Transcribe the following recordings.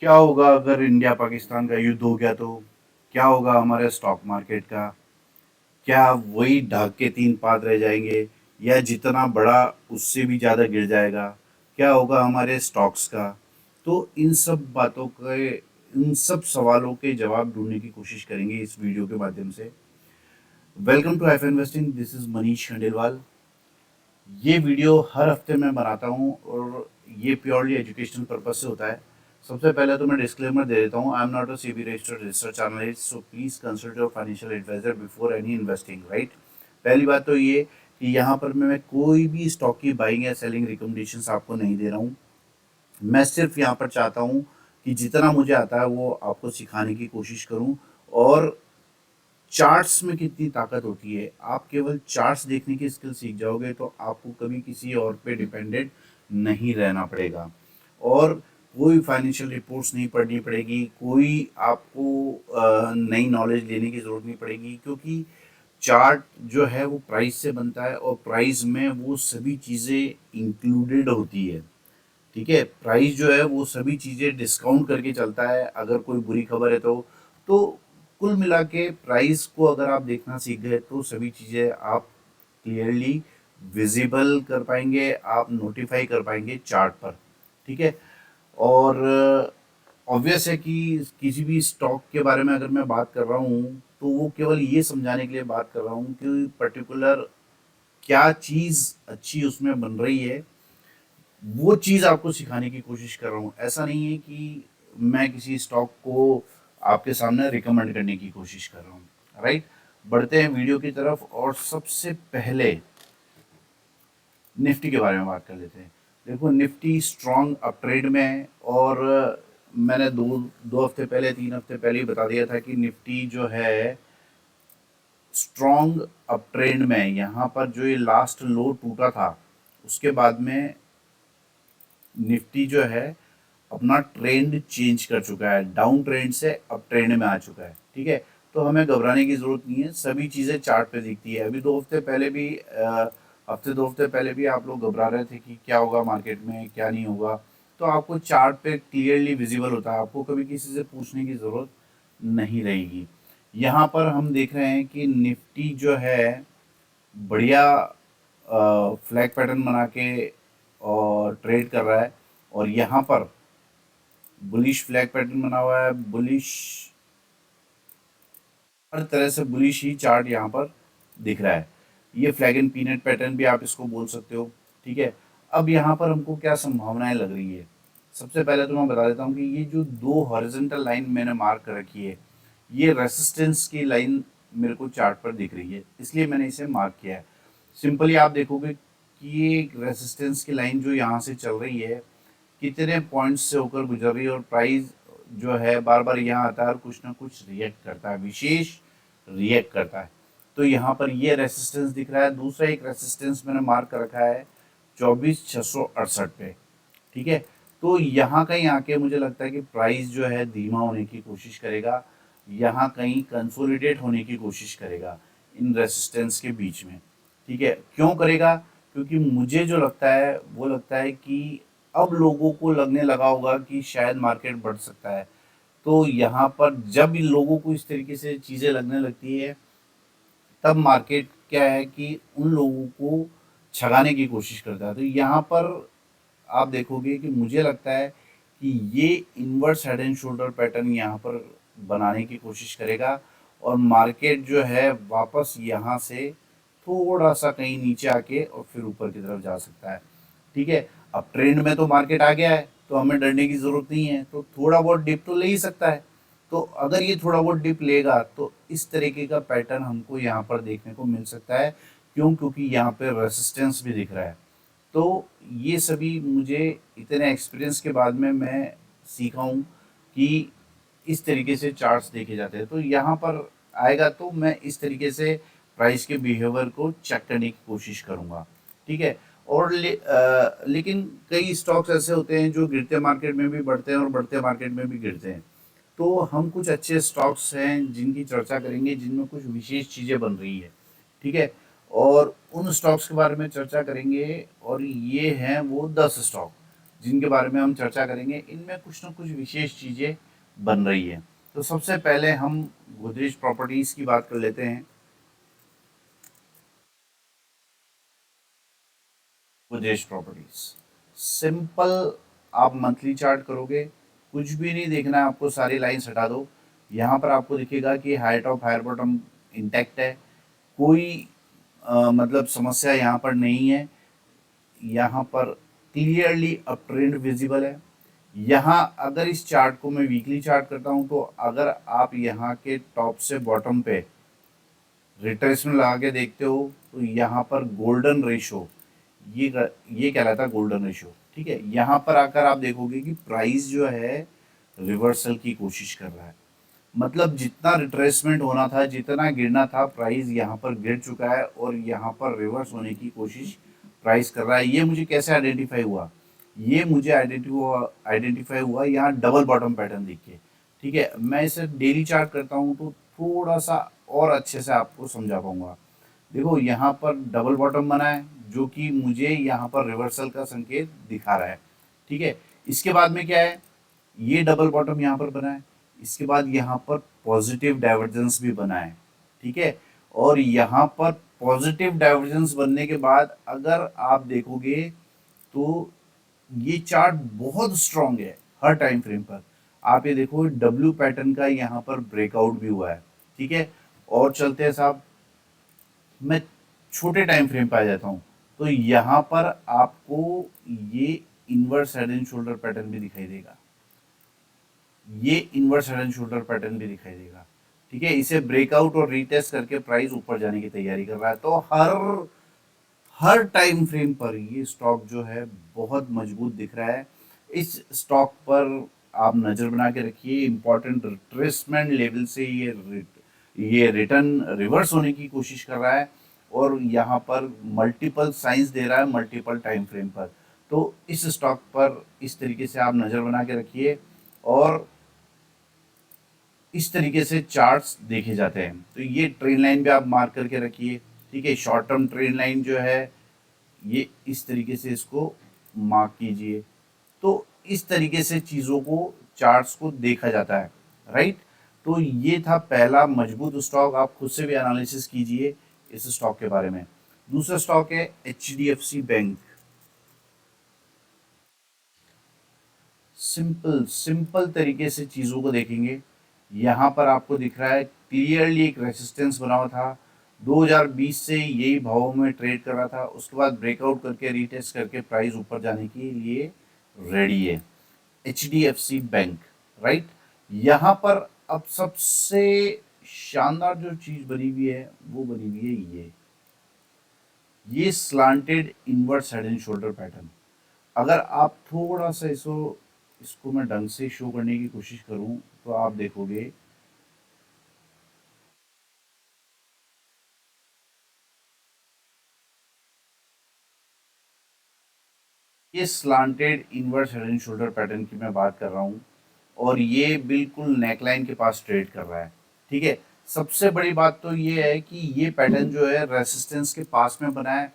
क्या होगा अगर इंडिया पाकिस्तान का युद्ध हो गया तो? क्या होगा हमारे स्टॉक मार्केट का? क्या वही ढाक के तीन पात रह जाएंगे, या जितना बड़ा उससे भी ज़्यादा गिर जाएगा? क्या होगा हमारे स्टॉक्स का? तो इन सब बातों के, इन सब सवालों के जवाब ढूंढने की कोशिश करेंगे इस वीडियो के माध्यम से। Welcome to F investing, this is Manish Khandelwal. ये वीडियो हर हफ्ते मैं बनाता हूँ और ये प्योरली एजुकेशनल पर्पज से होता है। सबसे पहले तो मैं डिस्क्लेमर दे देता हूँ, I am not a SEBI registered research analyst, so please consult your financial advisor before any investing, right. पहली बात तो ये कि यहाँ पर मैं कोई भी स्टॉक की बाइंग या सेलिंग रिकमेंडेशंस आपको नहीं दे रहा हूँ। मैं सिर्फ यहाँ पर चाहता हूँ कि जितना मुझे आता है वो आपको सिखाने की कोशिश करूँ। और चार्ट्स में कितनी ताकत होती है, आप केवल चार्ट्स देखने की स्किल सीख जाओगे तो आपको कभी किसी और पे डिपेंडेंट नहीं रहना पड़ेगा। और कोई फाइनेंशियल रिपोर्ट्स नहीं पढ़नी पड़ेगी, कोई आपको नई नॉलेज लेने की ज़रूरत नहीं पड़ेगी, क्योंकि चार्ट जो है वो प्राइस से बनता है और प्राइस में वो सभी चीज़ें इंक्लूडेड होती है। ठीक है, प्राइस जो है वो सभी चीज़ें डिस्काउंट करके चलता है, अगर कोई बुरी खबर है तो कुल मिला के प्राइस को अगर आप देखना सीख गए तो सभी चीज़ें आप क्लियरली विजिबल कर पाएंगे, आप नोटिफाई कर पाएंगे चार्ट पर। ठीक है। और ऑब्वियस है कि किसी भी स्टॉक के बारे में अगर मैं बात कर रहा हूँ तो वो केवल ये समझाने के लिए बात कर रहा हूँ कि पर्टिकुलर क्या चीज़ अच्छी उसमें बन रही है, वो चीज़ आपको सिखाने की कोशिश कर रहा हूँ। ऐसा नहीं है कि मैं किसी स्टॉक को आपके सामने रिकमेंड करने की कोशिश कर रहा हूँ, राइट। बढ़ते हैं वीडियो की तरफ और सबसे पहले निफ्टी के बारे में बात कर लेते हैं। देखो, निफ्टी स्ट्रॉन्ग अप ट्रेड में है और मैंने दो दो हफ्ते पहले, 3 हफ्ते पहले ही बता दिया था कि निफ्टी जो है स्ट्रॉन्ग अप ट्रेंड में है। यहाँ पर जो ये लास्ट लो टूटा था उसके बाद में निफ्टी जो है अपना ट्रेंड चेंज कर चुका है, डाउन ट्रेंड से अप ट्रेंड में आ चुका है। ठीक है, तो हमें घबराने की जरूरत नहीं है, सभी चीज़ें चार्ट पे दिखती है। अभी 2 हफ्ते पहले भी हफ्ते 2 हफ्ते पहले भी आप लोग घबरा रहे थे कि क्या होगा मार्केट में, क्या नहीं होगा। तो आपको चार्ट पे क्लियरली विजिबल होता है, आपको कभी किसी से पूछने की ज़रूरत नहीं रहेगी। यहाँ पर हम देख रहे हैं कि निफ्टी जो है बढ़िया फ्लैग पैटर्न बना के और ट्रेड कर रहा है। और यहाँ पर बुलिश फ्लैग पैटर्न बना हुआ है, बुलिश, हर तरह से बुलिश ही चार्ट यहाँ पर दिख रहा है। ये फ्लैग एंड पीनट पैटर्न भी आप इसको बोल सकते हो। ठीक है, अब यहाँ पर हमको क्या संभावनाएं लग रही है, सबसे पहले तो मैं बता देता हूँ कि ये जो दो हॉरिजॉन्टल लाइन मैंने मार्क कर रखी है, ये रेसिस्टेंस की लाइन मेरे को चार्ट पर दिख रही है, इसलिए मैंने इसे मार्क किया है। सिंपली आप देखोगे कि ये रेसिस्टेंस की लाइन जो यहाँ से चल रही है कितने पॉइंट्स से होकर गुजर रही है, और प्राइस जो है बार बार यहाँ आता है और कुछ ना कुछ रिएक्ट करता है, विशेष रिएक्ट करता है। तो यहाँ पर ये रेसिस्टेंस दिख रहा है। दूसरा एक रेसिस्टेंस मैंने मार्क कर रखा है 24,668 पे। ठीक है, तो यहाँ कहीं आके मुझे लगता है कि प्राइस जो है धीमा होने की कोशिश करेगा, यहाँ कहीं कंसोलिडेट होने की कोशिश करेगा इन रेसिस्टेंस के बीच में। ठीक है, क्यों करेगा? क्योंकि मुझे जो लगता है वो लगता है कि अब लोगों को लगने लगा होगा कि शायद मार्केट बढ़ सकता है। तो यहाँ पर जब इन लोगों को इस तरीके से चीज़ें लगने लगती है, तब मार्केट क्या है कि उन लोगों को छगाने की कोशिश करता है। तो यहाँ पर आप देखोगे कि मुझे लगता है कि ये inverse head and shoulder pattern यहाँ पर बनाने की कोशिश करेगा और मार्केट जो है वापस यहाँ से थोड़ा सा कहीं नीचे आके और फिर ऊपर की तरफ जा सकता है। ठीक है, अब ट्रेंड में तो मार्केट आ गया है तो हमें डरने की ज़रूरत नहीं है, तो थोड़ा बहुत डिप तो ले ही सकता है। तो अगर ये थोड़ा बहुत डिप लेगा तो इस तरीके का पैटर्न हमको यहाँ पर देखने को मिल सकता है। क्यों? क्योंकि यहाँ पे रेसिस्टेंस भी दिख रहा है। तो ये सभी मुझे इतने एक्सपीरियंस के बाद में मैं सीखा हूँ कि इस तरीके से चार्ट्स देखे जाते हैं। तो यहाँ पर आएगा तो मैं इस तरीके से प्राइस के बिहेवियर को चेक करने की कोशिश करूँगा। ठीक है, और लेकिन कई स्टॉक्स ऐसे होते हैं जो गिरते मार्केट में भी बढ़ते हैं और बढ़ते मार्केट में भी गिरते हैं। तो हम कुछ अच्छे स्टॉक्स हैं जिनकी चर्चा करेंगे जिनमें कुछ विशेष चीज़ें बन रही है। ठीक है, और उन स्टॉक्स के बारे में चर्चा करेंगे और ये हैं वो 10 स्टॉक। जिनके बारे में हम चर्चा करेंगे, इनमें कुछ ना कुछ विशेष चीज़ें बन रही है। तो सबसे पहले हम गोदरेज प्रॉपर्टीज़ की बात कर लेते हैं। गोदरेज प्रॉपर्टीज़ सिंपल, आप मंथली चार्ट करोगे, कुछ भी नहीं देखना है आपको, सारी लाइन्स हटा दो। यहाँ पर आपको दिखेगा कि high top higher bottom intact है, कोई मतलब समस्या यहाँ पर नहीं है। यहाँ पर क्लियरली अप ट्रेंड विजिबल है। यहाँ अगर इस चार्ट को मैं वीकली चार्ट करता हूँ, तो अगर आप यहाँ के टॉप से बॉटम पे रिट्रेसमेंट लगा के देखते हो, तो यहाँ पर गोल्डन रेशो, ये कहलाता है गोल्डन रेशो। ठीक है, यहाँ पर आकर आप देखोगे कि प्राइस जो है रिवर्सल की कोशिश कर रहा है। मतलब जितना रिट्रेसमेंट होना था, जितना गिरना था, प्राइस यहाँ पर गिर चुका है और यहाँ पर रिवर्स होने की कोशिश प्राइस कर रहा है। ये मुझे कैसे आइडेंटिफाई हुआ? ये मुझे आइडेंटिफाई हुआ यहाँ डबल बॉटम पैटर्न देख के। ठीक है, मैं इसे डेली चार्ट करता हूँ तो थोड़ा सा और अच्छे से आपको समझा पाऊंगा। देखो यहाँ पर डबल बॉटम बना है, जो कि मुझे यहाँ पर रिवर्सल का संकेत दिखा रहा है। ठीक है, इसके बाद में क्या है, ये डबल बॉटम यहाँ पर बना है, इसके बाद यहाँ पर पॉजिटिव डाइवर्जेंस भी बना है। ठीक है, और यहाँ पर पॉजिटिव डाइवर्जेंस बनने के बाद अगर आप देखोगे तो ये चार्ट बहुत स्ट्रांग है हर टाइम फ्रेम पर। आप ये देखो डब्ल्यू पैटर्न का यहाँ पर ब्रेकआउट भी हुआ है। ठीक है, और चलते हैं साहब, मैं छोटे टाइम फ्रेम पे आ जाता हूँ, तो यहाँ पर आपको ये inverse head and shoulder pattern भी दिखाई देगा, ये inverse head and shoulder pattern भी दिखाई देगा। ठीक है, इसे ब्रेकआउट और रीटेस्ट करके प्राइस ऊपर जाने की तैयारी कर रहा है। तो हर टाइम फ्रेम पर ये स्टॉक जो है बहुत मजबूत दिख रहा है। इस स्टॉक पर आप नज़र बना के रखिए, इंपॉर्टेंट रिट्रेसमेंट लेवल से ये रिटर्न रिवर्स होने की कोशिश कर रहा है और यहाँ पर मल्टीपल साइंस दे रहा है मल्टीपल टाइम फ्रेम पर। तो इस स्टॉक पर इस तरीके से आप नज़र बना के रखिए और इस तरीके से चार्ट्स देखे जाते हैं। तो ये ट्रेन लाइन भी आप मार्क करके रखिए। ठीक है, शॉर्ट टर्म ट्रेन लाइन जो है ये इस तरीके से इसको मार्क कीजिए। तो इस तरीके से चीज़ों को, चार्ट्स को देखा जाता है, राइट। तो ये था पहला मजबूत स्टॉक, आप खुद से भी एनालिसिस कीजिए इस स्टॉक के बारे में। दूसरा स्टॉक है HDFC बैंक। सिंपल सिंपल तरीके से चीज़ों को देखेंगे, यहाँ पर आपको दिख रहा है क्लियरली एक रेसिस्टेंस बना हुआ था। 2020 से यही भावों में ट्रेड कर रहा था, उसके बाद ब्रेकआउट करके रीटेस्ट करके प्राइस ऊपर जाने के लिए रेडी है HDFC बैंक, राइट। यहाँ पर अब सबसे शानदार जो चीज़ बनी हुई है वो बनी हुई है ये slanted inverse head and shoulder pattern. अगर आप थोड़ा सा इसको मैं ढंग से शो करने की कोशिश करूं, तो आप देखोगे ये slanted inverse head and shoulder pattern की मैं बात कर रहा हूं और ये बिल्कुल नेकलाइन के पास ट्रेड कर रहा है। ठीक है, सबसे बड़ी बात तो ये है कि ये पैटर्न जो है रेसिस्टेंस के पास में बना है,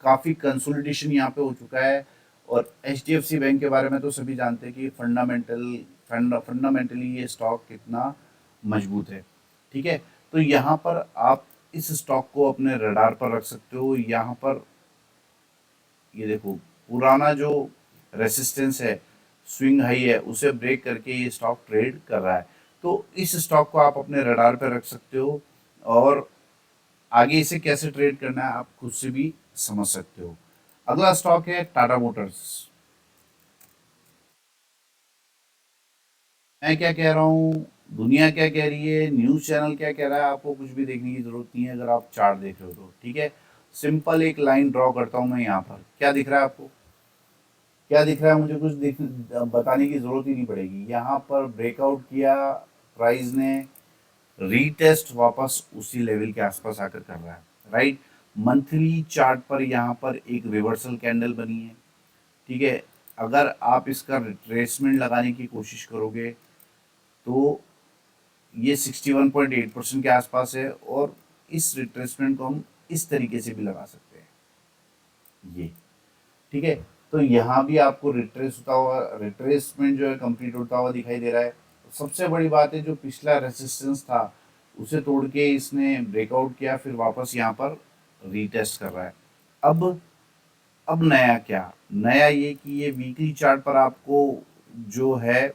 काफ़ी कंसोलिडेशन यहाँ पे हो चुका है। और HDFC बैंक के बारे में तो सभी जानते हैं कि फंडामेंटली ये स्टॉक कितना मजबूत है। ठीक है, तो यहाँ पर आप इस स्टॉक को अपने रडार पर रख सकते हो। यहाँ पर ये देखो पुराना जो रेसिस्टेंस है, स्विंग हाई है, उसे ब्रेक करके ये स्टॉक ट्रेड कर रहा है। तो इस स्टॉक को आप अपने रडार पर रख सकते हो और आगे इसे कैसे ट्रेड करना है आप खुद से भी समझ सकते हो। अगला स्टॉक है टाटा मोटर्स। मैं क्या कह रहा हूँ, दुनिया क्या कह रही है, न्यूज़ चैनल क्या कह रहा है, आपको कुछ भी देखने की जरूरत नहीं है अगर आप चार्ट देख रहे हो तो। ठीक है, सिंपल एक लाइन ड्रॉ करता हूँ मैं यहाँ पर, क्या दिख रहा है आपको, क्या दिख रहा है, मुझे कुछ बताने की जरूरत ही नहीं पड़ेगी। यहाँ पर ब्रेकआउट किया प्राइस ने, रीटेस्ट वापस उसी लेवल के आसपास आकर कर रहा है, राइट। मंथली चार्ट पर यहाँ पर एक रिवर्सल कैंडल बनी है। ठीक है, अगर आप इसका रिट्रेसमेंट लगाने की कोशिश करोगे तो ये 61.8% के आसपास है और इस रिट्रेसमेंट को हम इस तरीके से भी लगा सकते हैं, ये। ठीक है, तो यहाँ भी आपको रिट्रेसमेंट जो है कंप्लीट होता हुआ दिखाई दे रहा है। सबसे बड़ी बात है, जो पिछला रेसिस्टेंस था उसे तोड़ के इसने ब्रेकआउट किया, फिर वापस यहाँ पर रीटेस्ट कर रहा है। अब अब नया क्या, नया ये कि ये वीकली चार्ट पर आपको जो है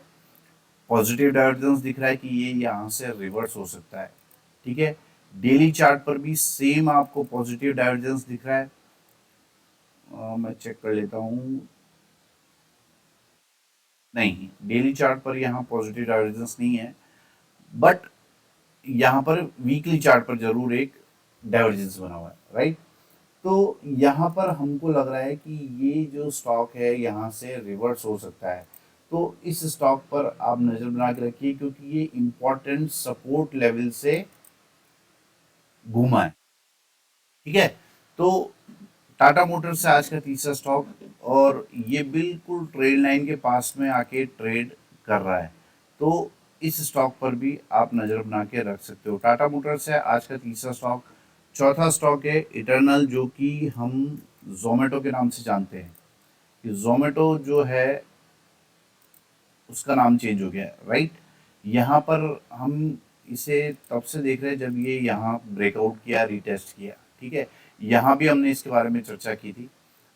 पॉजिटिव डाइवर्जेंस दिख रहा है कि ये यहाँ से रिवर्स हो सकता है। ठीक है, डेली चार्ट पर भी सेम आपको पॉजिटिव डाइवर्जेंस दिख रहा है। मैं चेक कर लेता हूँ। नहीं, डेली चार्ट पर यहाँ पॉजिटिव डाइवर्जेंस नहीं है, बट यहाँ पर वीकली चार्ट पर जरूर एक डाइवर्जेंस बना हुआ है, राइट। तो यहाँ पर हमको लग रहा है कि ये जो स्टॉक है यहाँ से रिवर्स हो सकता है। तो इस स्टॉक पर आप नज़र बना के रखिए, क्योंकि ये इम्पोर्टेंट सपोर्ट लेवल से घूमा है। ठीक है, तो टाटा मोटर्स से आज का तीसरा स्टॉक, और ये बिल्कुल ट्रेड लाइन के पास में आके ट्रेड कर रहा है। तो इस स्टॉक पर भी आप नज़र बना के रख सकते हो। टाटा मोटर्स है आज का तीसरा स्टॉक। चौथा स्टॉक है इटर्नल, जो कि हम जोमेटो के नाम से जानते हैं कि जोमेटो जो है उसका नाम चेंज हो गया है, राइट। यहाँ पर हम इसे तब से देख रहे हैं जब ये यहाँ ब्रेकआउट किया, रिटेस्ट किया। ठीक है, यहाँ भी हमने इसके बारे में चर्चा की थी।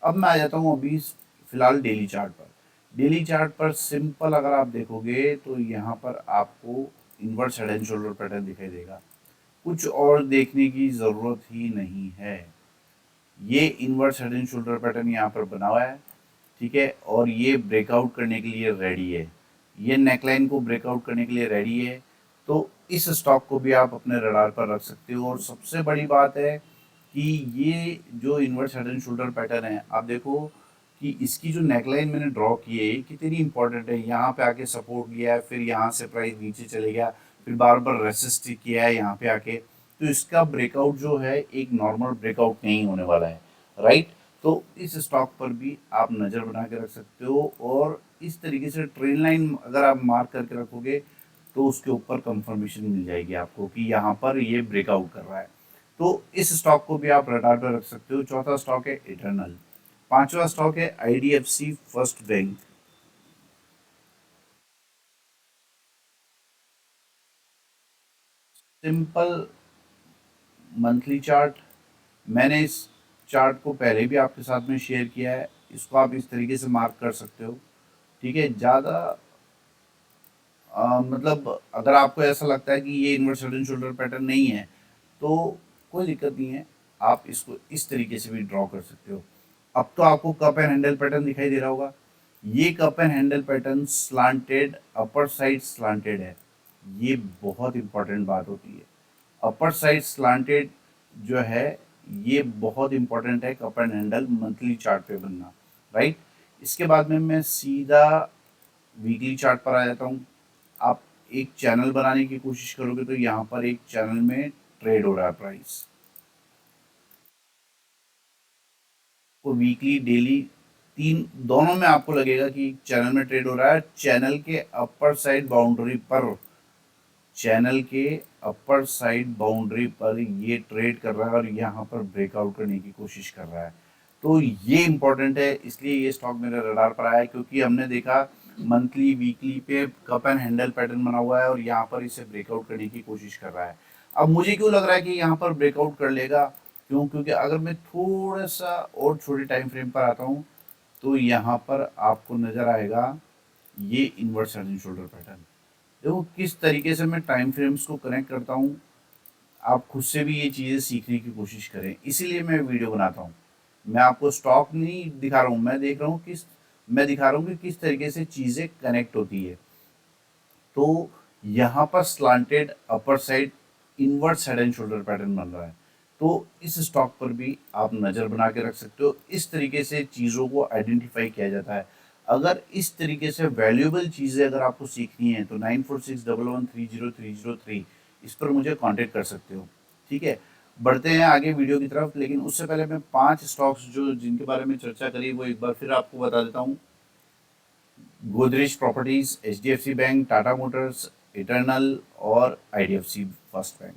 अब मैं आ जाता हूँ अभी फिलहाल डेली चार्ट पर। डेली चार्ट पर सिंपल अगर आप देखोगे तो यहाँ पर आपको inverse head and shoulder pattern दिखाई देगा। कुछ और देखने की ज़रूरत ही नहीं है। ये inverse head and shoulder pattern यहाँ पर बना हुआ है। ठीक है, और ये ब्रेकआउट करने के लिए रेडी है। ये नेकलाइन को ब्रेकआउट करने के लिए रेडी है। तो इस स्टॉक को भी आप अपने रडार पर रख सकते हो। और सबसे बड़ी बात है कि ये जो inverse head and shoulder pattern है, आप देखो कि इसकी जो नेकलाइन मैंने ड्रॉ की है कितनी इंपॉर्टेंट है। यहाँ पे आके सपोर्ट किया है, फिर यहाँ से प्राइस नीचे चले गया, फिर बार बार रेसिस्ट किया है यहाँ पे आके। तो इसका ब्रेकआउट जो है एक नॉर्मल ब्रेकआउट नहीं होने वाला है, राइट। तो इस स्टॉक पर भी आप नज़र बना के रख सकते हो। और इस तरीके से ट्रेंड लाइन अगर आप मार्क करके रखोगे तो उसके ऊपर कंफर्मेशन मिल जाएगी आपको कि यहाँ पर ये ब्रेकआउट कर रहा है। तो इस स्टॉक को भी आप रडार पर रख सकते हो। चौथा स्टॉक है इटर्नल। पांचवा स्टॉक है IDFC first bank. Simple monthly chart, मैंने इस चार्ट को पहले भी आपके साथ में शेयर किया है। इसको आप इस तरीके से मार्क कर सकते हो। ठीक है, ज़्यादा मतलब अगर आपको ऐसा लगता है कि ये inverse head and shoulder pattern नहीं है तो कोई दिक्कत नहीं है, आप इसको इस तरीके से भी ड्रॉ कर सकते हो। अब तो आपको कप एंड हैंडल पैटर्न दिखाई दे रहा होगा। ये cup and handle pattern slanted, upper side slanted है। ये बहुत इंपॉर्टेंट बात होती है। अपर साइड स्लांटेड जो है ये बहुत इंपॉर्टेंट है cup and handle monthly chart पे बनना, राइट। इसके बाद में मैं सीधा वीकली चार्ट पर आ जाता हूँ। आप एक चैनल बनाने की कोशिश करोगे तो यहाँ पर एक चैनल में ट्रेड हो रहा है प्राइस। तो वीकली डेली तीन दोनों में आपको लगेगा कि चैनल में ट्रेड हो रहा है। चैनल के अपर साइड बाउंड्री पर ये ट्रेड कर रहा है और यहाँ पर ब्रेकआउट करने की कोशिश कर रहा है। तो ये इंपॉर्टेंट है, इसलिए ये स्टॉक मेरे रडार पर आया, क्योंकि हमने देखा मंथली वीकली पे कप एंड हैंडल पैटर्न बना हुआ है और यहाँ पर इसे ब्रेकआउट करने की कोशिश कर रहा है। अब मुझे क्यों लग रहा है कि यहाँ पर ब्रेकआउट कर लेगा, क्यों? क्योंकि अगर मैं थोड़ा सा और छोटे टाइम फ्रेम पर आता हूँ तो यहाँ पर आपको नज़र आएगा ये inverse head and shoulder pattern. देखो किस तरीके से मैं टाइम फ्रेम्स को कनेक्ट करता हूँ। आप खुद से भी ये चीज़ें सीखने की कोशिश करें, इसीलिए मैं वीडियो बनाता हूँ। मैं आपको स्टॉक नहीं दिखा रहा हूँ, मैं दिखा रहा हूँ कि किस तरीके से चीज़ें कनेक्ट होती है। तो यहाँ पर slanted upper side inverse head and shoulder pattern बन रहा है। तो इस स्टॉक पर भी आप नज़र बना के रख सकते हो। इस तरीके से चीज़ों को आइडेंटिफाई किया जाता है। अगर इस तरीके से वैल्यूएबल चीज़ें अगर आपको सीखनी है तो 9461130303 इस पर मुझे कांटेक्ट कर सकते हो। ठीक है, बढ़ते हैं आगे वीडियो की तरफ, लेकिन उससे पहले मैं 5 स्टॉक्स जो जिनके बारे में चर्चा करी वो एक बार फिर आपको बता देता हूँ। Godrej properties, HDFC bank, Tata motors, eternal और IDFC first bank.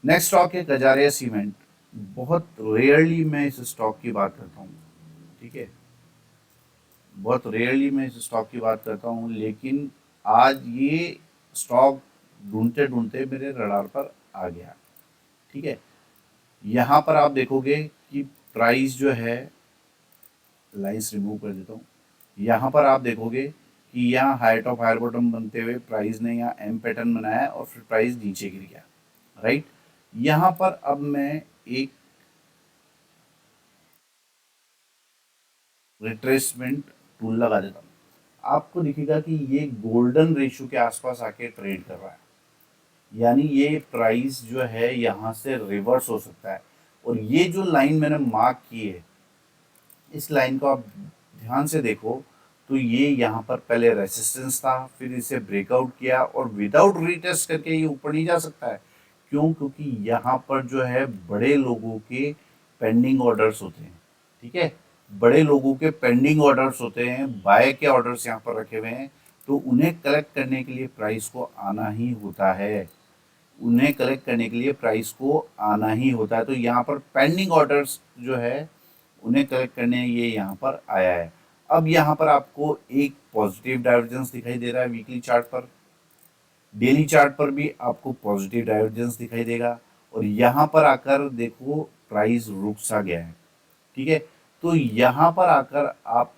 Next stock है कजारिया सीमेंट। बहुत रेयरली मैं इस स्टॉक की बात करता हूँ। ठीक है, बहुत रेयरली मैं इस स्टॉक की बात करता हूँ, लेकिन आज ये स्टॉक ढूंढते ढूंढते मेरे रडार पर आ गया। ठीक है, यहाँ पर आप देखोगे कि प्राइस जो है, लाइंस रिमूव कर देता हूँ, यहाँ पर आप देखोगे कि यहाँ हाई टॉप हायर बॉटम बनते हुए प्राइस ने यहाँ एम पैटर्न बनाया और फिर प्राइस नीचे गिर गया। राइट, यहाँ पर अब मैं एक रिट्रेसमेंट टूल लगा देता हूँ। आपको दिखेगा कि ये गोल्डन रेशियो के आसपास आके ट्रेड कर रहा है, यानी ये प्राइस जो है यहाँ से रिवर्स हो सकता है। और ये जो लाइन मैंने मार्क की है, इस लाइन को आप ध्यान से देखो तो ये यहाँ पर पहले रेसिस्टेंस था, फिर इसे ब्रेकआउट किया और विदाउट रीटेस्ट करके ये ऊपर नहीं जा सकता है। क्यों? क्योंकि यहाँ पर जो है बड़े लोगों के पेंडिंग ऑर्डर्स होते हैं। ठीक है, बड़े लोगों के पेंडिंग ऑर्डर्स होते हैं, बाय के ऑर्डर्स यहाँ पर रखे हुए हैं, तो उन्हें कलेक्ट करने के लिए प्राइस को आना ही होता है। उन्हें कलेक्ट करने के लिए प्राइस को आना ही होता है। तो यहाँ पर पेंडिंग ऑर्डर्स जो है उन्हें कलेक्ट करने ये यहाँ पर आया है। अब यहाँ पर आपको एक पॉजिटिव डाइवर्जेंस दिखाई दे रहा है वीकली चार्ट पर, डेली चार्ट पर भी आपको पॉजिटिव डाइवर्जेंस दिखाई देगा। और यहाँ पर आकर देखो प्राइस रुक सा गया है। ठीक है, तो यहाँ पर आकर आप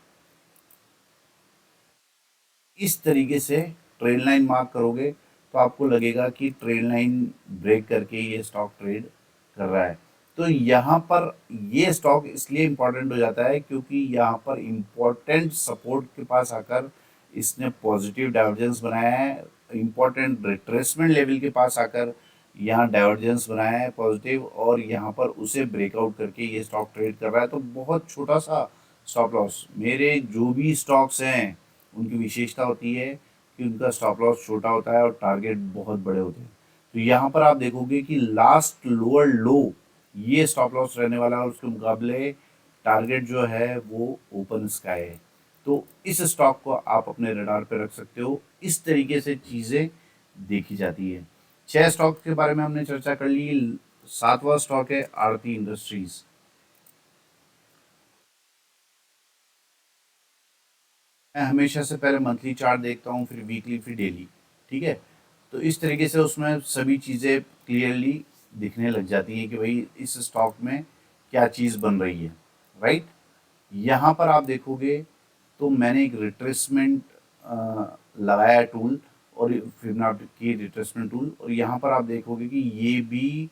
इस तरीके से ट्रेल लाइन मार्क करोगे तो आपको लगेगा कि ट्रेल लाइन ब्रेक करके ये स्टॉक ट्रेड कर रहा है। तो यहाँ पर ये स्टॉक इसलिए इम्पोर्टेंट हो जाता है क्योंकि यहाँ पर इम्पोर्टेंट सपोर्ट के पास आकर इसने पॉजिटिव डाइवर्जेंस बनाया है, इम्पोर्टेंट रिट्रेसमेंट लेवल के पास आकर यहाँ डाइवर्जेंस बनाया है पॉजिटिव, और यहाँ पर उसे ब्रेकआउट करके ये स्टॉक ट्रेड कर रहा है। तो बहुत छोटा सा स्टॉप लॉस, मेरे जो भी स्टॉक्स हैं उनकी विशेषता होती है कि उनका स्टॉप लॉस छोटा होता है और टारगेट बहुत बड़े होते हैं। तो यहाँ पर आप देखोगे कि लास्ट लोअर लो ये स्टॉप लॉस रहने वाला है और उसके मुकाबले टारगेट जो है वो ओपन स्काई है। तो इस स्टॉक को आप अपने रडार पे रख सकते हो। इस तरीके से चीज़ें देखी जाती है। 6 स्टॉक के बारे में हमने चर्चा कर ली। 7वां स्टॉक है आरती इंडस्ट्रीज। मैं हमेशा से पहले मंथली चार्ट देखता हूँ, फिर वीकली, फिर डेली। ठीक है, तो इस तरीके से उसमें सभी चीज़ें क्लियरली दिखने लग जाती हैं कि भाई इस स्टॉक में क्या चीज़ बन रही है। राइट, यहाँ पर आप देखोगे तो मैंने एक रिट्रेसमेंट लगाया टूल, और फिबोनाची की रिट्रेसमेंट टूल, और यहाँ पर आप देखोगे कि ये भी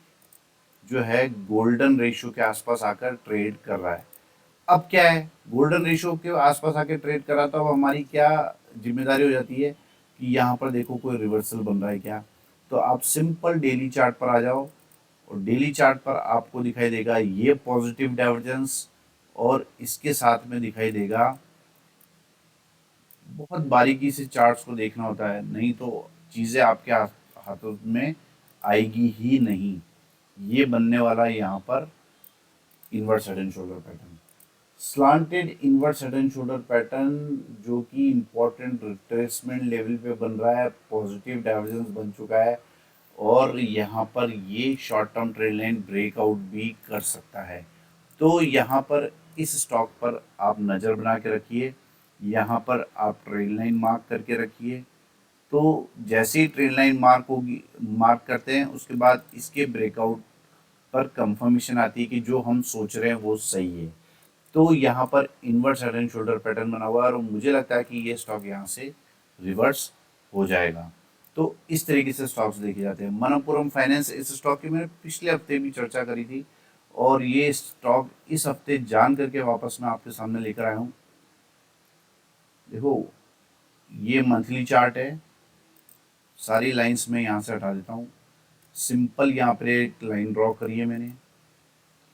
जो है गोल्डन रेशियो के आसपास आकर ट्रेड कर रहा है। अब क्या है, गोल्डन रेशियो के आसपास आके ट्रेड करा तो अब हमारी क्या जिम्मेदारी हो जाती है कि यहाँ पर देखो कोई रिवर्सल बन रहा है क्या। तो आप सिंपल डेली चार्ट पर आ जाओ और डेली चार्ट पर आपको दिखाई देगा ये पॉजिटिव डाइवर्जेंस, और इसके साथ में दिखाई देगा, बहुत बारीकी से चार्ट्स को देखना होता है, नहीं तो चीज़ें आपके हाथों में आएगी ही नहीं। ये बनने वाला है यहाँ पर inverse head and shoulder pattern, slanted inverse head and shoulder pattern, जो कि इम्पोर्टेंट रिट्रेसमेंट लेवल पे बन रहा है, पॉजिटिव डाइवर्जेंस बन चुका है, और यहाँ पर ये short term trade line breakout भी कर सकता है। तो यहाँ पर इस स्टॉक पर आप नज़र बना के रखिए, यहाँ पर आप ट्रेड लाइन मार्क करके रखिए। तो जैसे ही ट्रेड लाइन मार्क होगी, मार्क करते हैं, उसके बाद इसके ब्रेकआउट पर कंफर्मेशन आती है कि जो हम सोच रहे हैं वो सही है। तो यहाँ पर inverse head and shoulder pattern बना हुआ है और मुझे लगता है कि ये स्टॉक यहाँ से रिवर्स हो जाएगा। तो इस तरीके से स्टॉक्स देखे जाते हैं। मनप्पुरम फाइनेंस, इस स्टॉक की मैंने पिछले हफ्ते भी चर्चा करी थी, और ये स्टॉक इस हफ्ते जान करके वापस मैं आपके सामने लेकर आया हूँ। देखो, ये मंथली चार्ट है, सारी लाइंस में यहाँ से हटा देता हूँ। सिंपल यहाँ पर एक लाइन ड्रॉ करी है मैंने,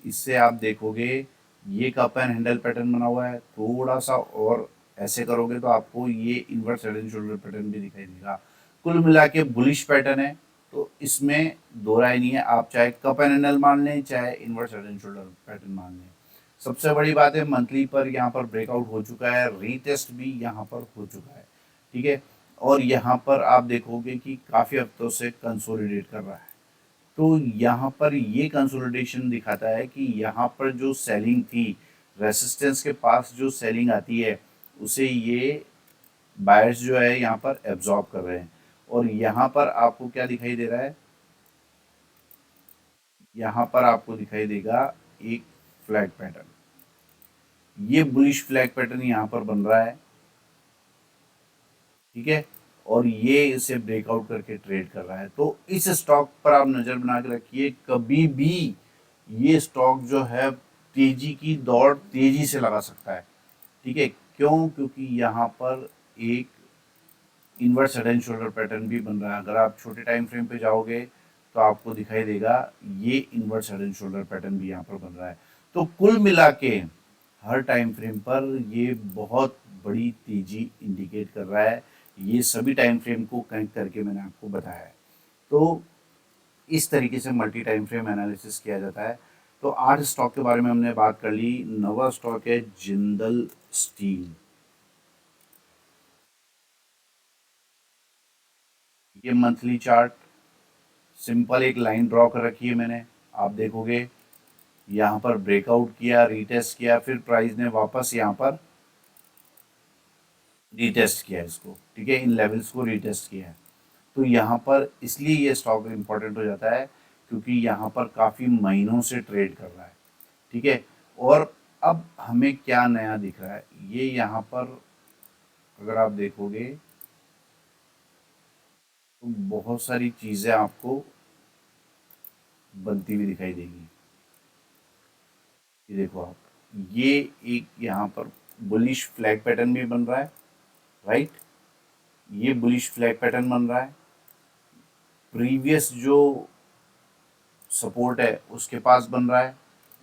इससे आप देखोगे ये कप एंड हैंडल पैटर्न बना हुआ है। थोड़ा सा और ऐसे करोगे तो आपको ये inverse head and shoulder pattern भी दिखाई देगा। कुल मिला के बुलिश पैटर्न है, तो इसमें दो राय नहीं है। आप चाहे कप एंड हैंडल मान लें, चाहे inverse head and shoulder pattern मान लें। सबसे बड़ी बात है, मंथली पर यहाँ पर ब्रेकआउट हो चुका है, रीटेस्ट भी यहाँ पर हो चुका है। ठीक है, और यहाँ पर आप देखोगे कि काफ़ी हफ्तों से कंसोलिडेट कर रहा है। तो यहाँ पर ये कंसोलिडेशन दिखाता है कि यहाँ पर जो सेलिंग थी, रेसिस्टेंस के पास जो सेलिंग आती है, उसे ये बायर्स जो है यहाँ पर एब्जॉर्ब कर रहे हैं। और यहाँ पर आपको क्या दिखाई दे रहा है, यहाँ पर आपको दिखाई देगा एक फ्लैग पैटर्न, ये बुलिश फ्लैग पैटर्न यहाँ पर बन रहा है, ठीक है। और ये इसे ब्रेकआउट करके ट्रेड कर रहा है। तो इस स्टॉक पर आप नजर बना के रखिए, कभी भी ये स्टॉक जो है तेजी की दौड़ तेजी से लगा सकता है, ठीक है। क्यों? क्योंकि यहाँ पर एक inverse head and shoulder pattern भी बन रहा है। अगर आप छोटे टाइम फ्रेम पे जाओगे तो आपको दिखाई देगा ये inverse head and shoulder pattern भी यहाँ पर बन रहा है। तो कुल मिला के हर टाइम फ्रेम पर ये बहुत बड़ी तेजी इंडिकेट कर रहा है। ये सभी टाइम फ्रेम को कनेक्ट करके मैंने आपको बताया है। तो इस तरीके से मल्टी टाइम फ्रेम एनालिसिस किया जाता है। तो 8 स्टॉक के बारे में हमने बात कर ली। नवा स्टॉक है जिंदल स्टील। ये मंथली चार्ट, सिंपल एक लाइन ड्रॉ कर रखी है मैंने, आप देखोगे यहाँ पर ब्रेकआउट किया, रीटेस्ट किया, फिर प्राइस ने वापस यहाँ पर रीटेस्ट किया इसको, ठीक है, इन लेवल्स को रीटेस्ट किया है। तो यहाँ पर इसलिए ये स्टॉक इम्पोर्टेंट हो जाता है क्योंकि यहाँ पर काफ़ी महीनों से ट्रेड कर रहा है, ठीक है। और अब हमें क्या नया दिख रहा है, ये यहाँ पर अगर आप देखोगे तो बहुत सारी चीज़ें आपको बनती हुई दिखाई देगी। ये देखो आप, ये एक यहाँ पर बुलिश फ्लैग पैटर्न भी बन रहा है, राइट। ये बुलिश फ्लैग पैटर्न बन रहा है, प्रीवियस जो सपोर्ट है उसके पास बन रहा है।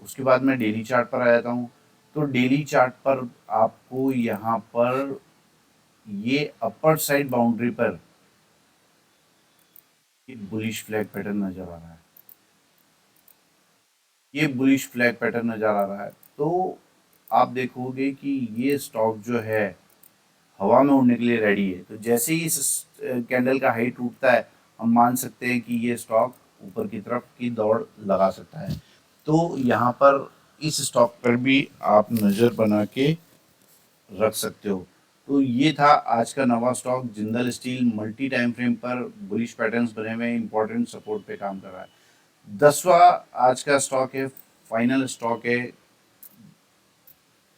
उसके बाद मैं डेली चार्ट पर आ जाता हूँ। तो डेली चार्ट पर आपको यहाँ पर ये अपर साइड बाउंड्री पर एक बुलिश फ्लैग पैटर्न नजर आ रहा है, ये बुलिश फ्लैग पैटर्न नजर आ रहा है। तो आप देखोगे कि ये स्टॉक जो है हवा में उड़ने के लिए रेडी है। तो जैसे ही इस कैंडल का हाई टूटता है, हम मान सकते हैं कि ये स्टॉक ऊपर की तरफ की दौड़ लगा सकता है। तो यहाँ पर इस स्टॉक पर भी आप नज़र बना के रख सकते हो। तो ये था आज का नवा stock Jindal steel, multi time frame पर बुलिश पैटर्न्स बने हुए इंपॉर्टेंट सपोर्ट पे काम कर रहा है। 10वां आज का स्टॉक है, फाइनल स्टॉक है,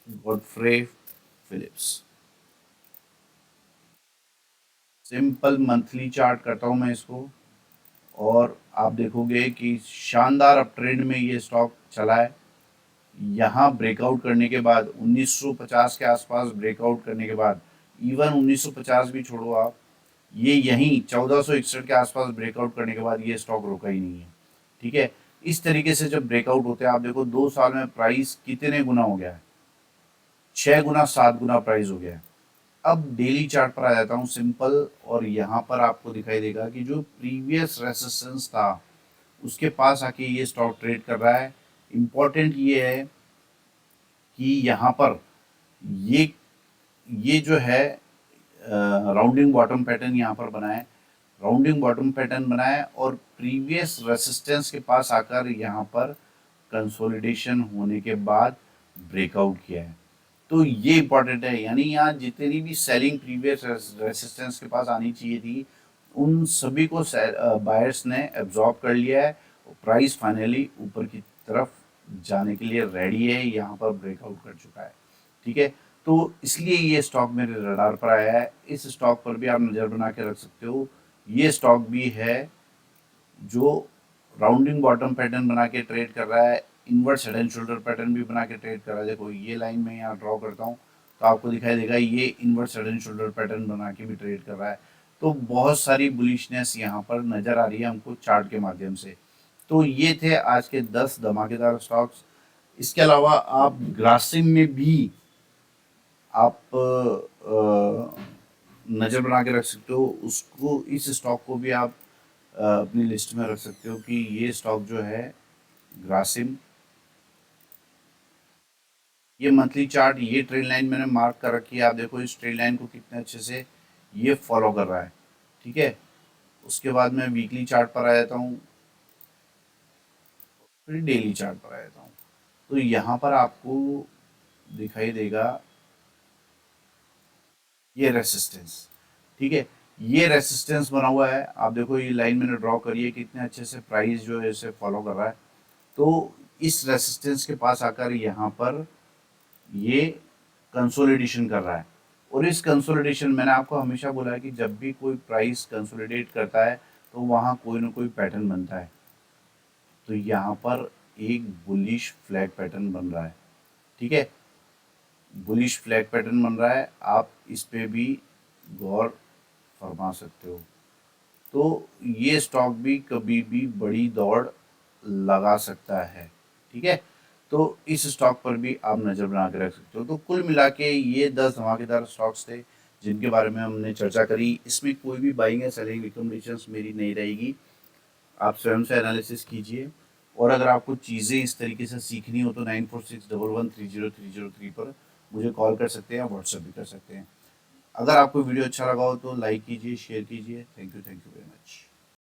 Godfrey Phillips. Simple monthly chart करता हूँ मैं इसको, और आप देखोगे कि शानदार अप ट्रेंड में ये स्टॉक चला है। यहाँ ब्रेकआउट करने के बाद 1950 के आसपास ब्रेकआउट करने के बाद, इवन 1950 भी छोड़ो आप, ये यहीं 1461 के आसपास ब्रेकआउट करने के बाद ये स्टॉक रुका ही नहीं है, ठीक है। इस तरीके से जब ब्रेकआउट होते हैं, आप देखो 2 साल में प्राइस कितने गुना हो गया है, 6 गुना 7 गुना प्राइस हो गया है। अब डेली चार्ट पर आ जाता हूँ सिंपल, और यहाँ पर आपको दिखाई देगा कि जो प्रीवियस रेसिस्टेंस था उसके पास आके ये स्टॉक ट्रेड कर रहा है। इम्पॉर्टेंट ये है कि यहाँ पर ये ये जो है राउंडिंग बॉटम पैटर्न यहाँ पर बना है, राउंडिंग बॉटम पैटर्न बना है, और प्रीवियस रेसिस्टेंस के पास आकर यहाँ पर कंसोलिडेशन होने के बाद ब्रेकआउट किया है। तो ये इंपॉर्टेंट है, यानी यहाँ जितनी भी सेलिंग प्रीवियस रेसिस्टेंस के पास आनी चाहिए थी, उन सभी को बायर्स ने एब्जॉर्ब कर लिया है। प्राइस फाइनली ऊपर की तरफ जाने के लिए रेडी है, यहाँ पर ब्रेकआउट कर चुका है, ठीक है। तो इसलिए ये स्टॉक मेरे रडार पर आया है। इस स्टॉक पर भी आप नज़र बना के रख सकते हो। ये स्टॉक भी है जो राउंडिंग बॉटम पैटर्न बना के ट्रेड कर रहा है, inverse head and shoulder pattern भी बना के ट्रेड कर रहा है। देखो ये लाइन में यहाँ ड्रॉ करता हूँ तो आपको दिखाई देगा ये inverse head and shoulder pattern बना के भी ट्रेड कर रहा है। तो बहुत सारी बुलिशनेस यहाँ पर नज़र आ रही है हमको चार्ट के माध्यम से। तो ये थे आज के 10 धमाकेदार स्टॉक्स। इसके अलावा आप ग्रासिम में भी आप नज़र बना के रख सकते हो उसको, इस स्टॉक को भी आप अपनी लिस्ट में रख सकते हो कि ये स्टॉक जो है ग्रासिम, ये मंथली चार्ट, ये ट्रेड लाइन मैंने मार्क कर रखी है। आप देखो इस ट्रेड लाइन को कितने अच्छे से ये फॉलो कर रहा है, ठीक है। उसके बाद मैं वीकली चार्ट पर आ जाता हूँ, फिर डेली चार्ट पर आ जाता हूँ। तो यहाँ पर आपको दिखाई देगा ये रेसिस्टेंस, ठीक है। ये रेसिस्टेंस बना हुआ है, आप देखो ये लाइन मैंने ड्रॉ करी है, कितने अच्छे से प्राइस जो है इसे फॉलो कर रहा है। तो इस रेसिस्टेंस के पास आकर यहाँ पर ये कंसोलिडेशन कर रहा है, और इस कंसोलिडेशन, मैंने आपको हमेशा बोला है कि जब भी कोई प्राइस कंसोलिडेट करता है तो वहाँ कोई ना कोई पैटर्न बनता है। तो यहाँ पर एक बुलिश फ्लैग पैटर्न बन रहा है, ठीक है, बुलिश फ्लैग पैटर्न बन रहा है, आप इस पे भी गौर फरमा सकते हो। तो ये स्टॉक भी कभी भी बड़ी दौड़ लगा सकता है, ठीक है। तो इस स्टॉक पर भी आप नज़र बना के रख सकते हो। तो कुल मिला के ये 10 धमाकेदार स्टॉक्स थे जिनके बारे में हमने चर्चा करी। इसमें कोई भी बाइंग या सेलिंग रिकमेंडेशंस मेरी नहीं रहेगी, आप स्वयं से एनालिसिस कीजिए। और अगर आपको चीज़ें इस तरीके से सीखनी हो तो 9461130303 पर मुझे कॉल कर सकते हैं या व्हाट्सएप भी कर सकते हैं। अगर आपको वीडियो अच्छा लगा हो तो लाइक कीजिए, शेयर कीजिए। Thank you very much.